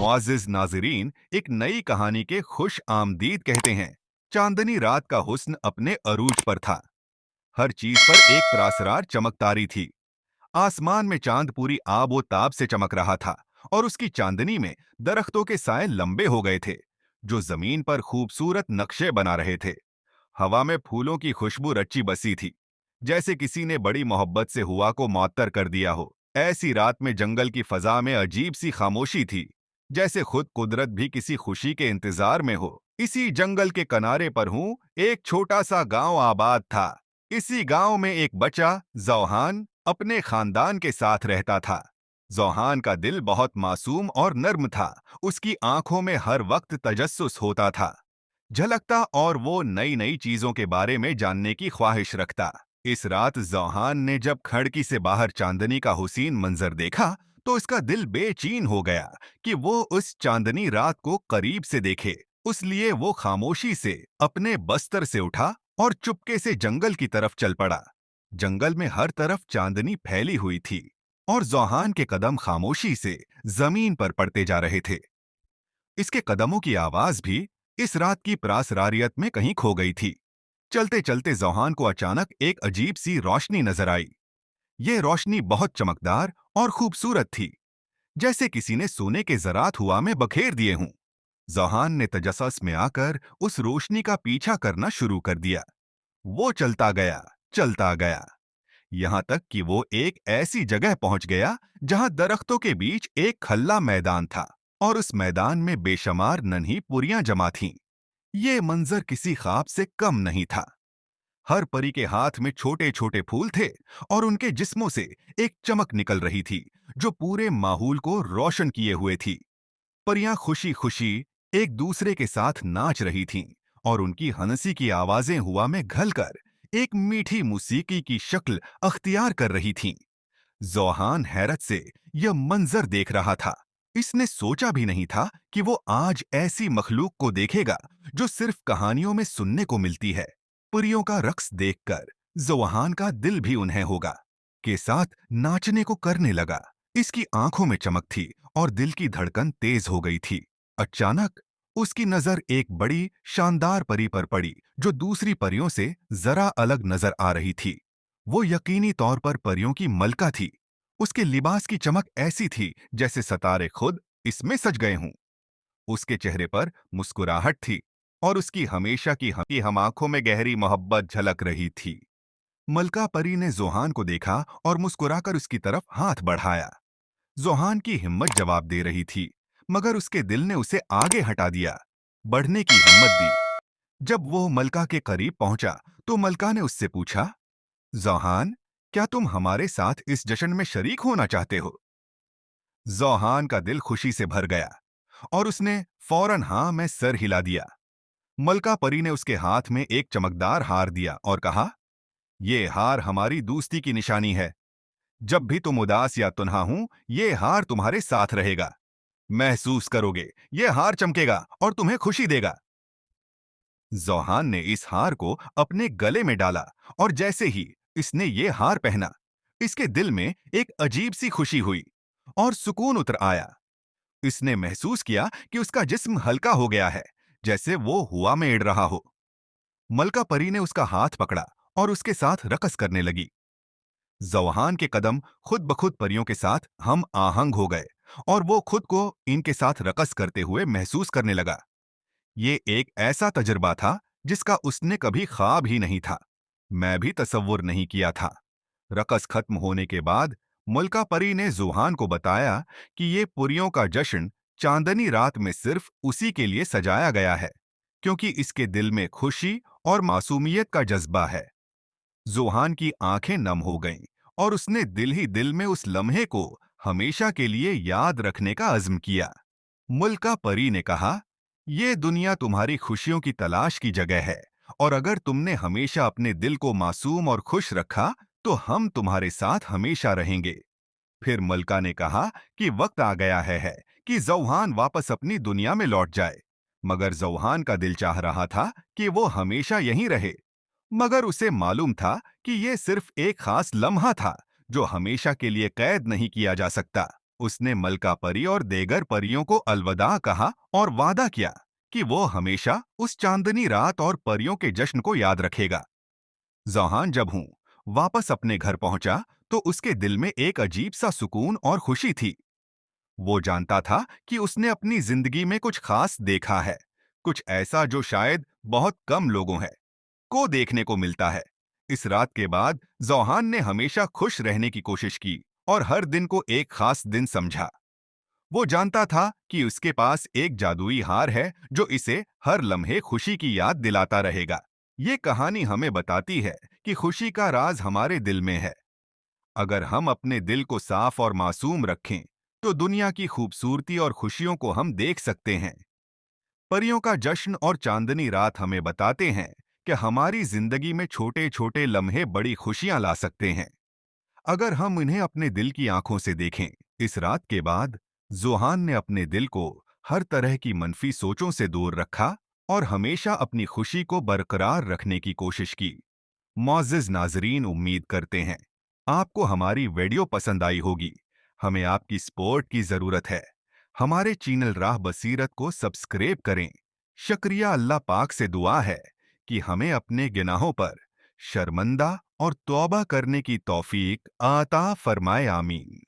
मुआज़्ज़िज़ नाज़रीन, एक नई कहानी के खुश आमदीद कहते हैं। चांदनी रात का हुस्न अपने अरूज पर था। हर चीज पर एक प्रासरार चमकतारी थी। आसमान में चांद पूरी आबो ताब से चमक रहा था और उसकी चांदनी में दरख्तों के साए लंबे हो गए थे, जो जमीन पर खूबसूरत नक्शे बना रहे थे। हवा में फूलों की खुशबू रची बसी थी, जैसे किसी ने बड़ी मोहब्बत से हुआ को मुअत्तर कर दिया हो। ऐसी रात में जंगल की फजा में अजीब सी खामोशी थी, जैसे खुद कुदरत भी किसी खुशी के इंतजार में हो। इसी जंगल के किनारे पर हूँ, एक छोटा सा गांव आबाद था। इसी गांव में एक बच्चा जौहान अपने खानदान के साथ रहता था। जौहान का दिल बहुत मासूम और नर्म था। उसकी आंखों में हर वक्त तजस्सुस होता था, झलकता, और वो नई नई चीजों के बारे में जानने की ख्वाहिश रखता। इस रात जौहान ने जब खिड़की से बाहर चांदनी का हुसीन मंजर देखा, तो इसका दिल बेचैन हो गया कि वो उस चांदनी रात को करीब से देखे। उसलिए वो खामोशी से अपने बस्तर से उठा और चुपके से जंगल की तरफ चल पड़ा। जंगल में हर तरफ चांदनी फैली हुई थी और जौहान के कदम खामोशी से जमीन पर पड़ते जा रहे थे। इसके कदमों की आवाज भी इस रात की प्रासरारियत में कहीं खो गई थी। चलते चलते जौहान को अचानक एक अजीब सी रोशनी नजर आई। यह रोशनी बहुत चमकदार और खूबसूरत थी, जैसे किसी ने सोने के जरात हुआ में बखेर दिए हों। जौहान ने तजस्सुस में आकर उस रोशनी का पीछा करना शुरू कर दिया। वो चलता गया, यहां तक कि वो एक ऐसी जगह पहुंच गया जहां दरख्तों के बीच एक खल्ला मैदान था और उस मैदान में बेशुमार नन्ही पुरियां जमा थीं। ये मंजर किसी ख्वाब से कम नहीं था। हर परी के हाथ में छोटे छोटे फूल थे और उनके जिस्मों से एक चमक निकल रही थी, जो पूरे माहौल को रोशन किए हुए थी। परियां खुशी खुशी एक दूसरे के साथ नाच रही थीं और उनकी हंसी की आवाजें हुआ में घलकर एक मीठी मौसीकी की शक्ल अख्तियार कर रही थीं। जौहान हैरत से यह मंजर देख रहा था। इसने सोचा भी नहीं था कि वो आज ऐसी मखलूक को देखेगा जो सिर्फ कहानियों में सुनने को मिलती है। परियों का रक्स देखकर जौहान का दिल भी उन्हें होगा के साथ नाचने को करने लगा। इसकी आंखों में चमक थी और दिल की धड़कन तेज हो गई थी। अचानक उसकी नजर एक बड़ी शानदार परी पर पड़ी, जो दूसरी परियों से जरा अलग नजर आ रही थी। वो यकीनी तौर पर परियों की मलका थी। उसके लिबास की चमक ऐसी थी जैसे सितारे खुद इसमें सज गए हों। उसके चेहरे पर मुस्कुराहट थी और उसकी हमेशा की हम आंखों में गहरी मोहब्बत झलक रही थी। मलका परी ने जोहान को देखा और मुस्कुराकर उसकी तरफ हाथ बढ़ाया। जोहान की हिम्मत जवाब दे रही थी, मगर उसके दिल ने उसे आगे हटा दिया, बढ़ने की हिम्मत दी। जब वो मलका के करीब पहुंचा, तो मलका ने उससे पूछा, जोहान, क्या तुम हमारे साथ इस जश्न में शरीक होना चाहते हो? जोहान का दिल खुशी से भर गया और उसने फौरन हाँ में सर हिला दिया। मलका परी ने उसके हाथ में एक चमकदार हार दिया और कहा, ये हार हमारी दोस्ती की निशानी है। जब भी तुम उदास या तुनहा हूं, ये हार तुम्हारे साथ रहेगा। महसूस करोगे, ये हार चमकेगा और तुम्हें खुशी देगा। जोहान ने इस हार को अपने गले में डाला और जैसे ही इसने ये हार पहना, इसके दिल में एक अजीब सी खुशी हुई और सुकून उतर आया। इसने महसूस किया कि उसका जिस्म हल्का हो गया है, जैसे वो हवा में उड़ रहा हो। मलका परी ने उसका हाथ पकड़ा और उसके साथ रकस करने लगी। जौहान के कदम खुद ब खुद परियों के साथ हम आहंग हो गए और वो खुद को इनके साथ रकस करते हुए महसूस करने लगा। ये एक ऐसा तजुर्बा था जिसका उसने कभी ख्वाब ही नहीं था। मैं भी तसव्वुर नहीं किया था। रकस खत्म होने के बाद मुल्का परी ने जुहान को बताया कि ये पुरियों का जश्न चांदनी रात में सिर्फ उसी के लिए सजाया गया है, क्योंकि इसके दिल में खुशी और मासूमियत का जज्बा है। जुहान की आंखें नम हो गईं और उसने दिल ही दिल में उस लम्हे को हमेशा के लिए याद रखने का अज़्म किया। मुल्का परी ने कहा, ये दुनिया तुम्हारी खुशियों की तलाश की जगह है और अगर तुमने हमेशा अपने दिल को मासूम और खुश रखा, तो हम तुम्हारे साथ हमेशा रहेंगे। फिर मलका ने कहा कि वक्त आ गया है कि जौहान वापस अपनी दुनिया में लौट जाए। मगर जौहान का दिल चाह रहा था कि वो हमेशा यहीं रहे। मगर उसे मालूम था कि ये सिर्फ एक खास लम्हा था, जो हमेशा के लिए कैद नहीं किया जा सकता। उसने मलका परी और देगर परियों को अलविदा कहा और वादा किया कि वो हमेशा उस चांदनी रात और परियों के जश्न को याद रखेगा। जौहान जब हूं वापस अपने घर पहुंचा तो उसके दिल में एक अजीब सा सुकून और खुशी थी। वो जानता था कि उसने अपनी जिंदगी में कुछ खास देखा है, कुछ ऐसा जो शायद बहुत कम लोगों है को देखने को मिलता है। इस रात के बाद जौहान ने हमेशा खुश रहने की कोशिश की और हर दिन को एक खास दिन समझा। वो जानता था कि उसके पास एक जादुई हार है जो इसे हर लम्हे खुशी की याद दिलाता रहेगा। ये कहानी हमें बताती है कि खुशी का राज हमारे दिल में है। अगर हम अपने दिल को साफ और मासूम रखें, तो दुनिया की खूबसूरती और खुशियों को हम देख सकते हैं। परियों का जश्न और चांदनी रात हमें बताते हैं कि हमारी जिंदगी में छोटे छोटे लम्हे बड़ी खुशियां ला सकते हैं, अगर हम इन्हें अपने दिल की आंखों से देखें। इस रात के बाद जोहान ने अपने दिल को हर तरह की मनफी सोचों से दूर रखा और हमेशा अपनी खुशी को बरकरार रखने की कोशिश की। मौजिज नाजरीन, उम्मीद करते हैं आपको हमारी वीडियो पसंद आई होगी। हमें आपकी सपोर्ट की जरूरत है। हमारे चैनल राह बसीरत को सब्सक्राइब करें। शुक्रिया। अल्लाह पाक से दुआ है कि हमें अपने गुनाहों पर शर्मिंदा और तौबा करने की तौफीक अता फरमाए। आमीन।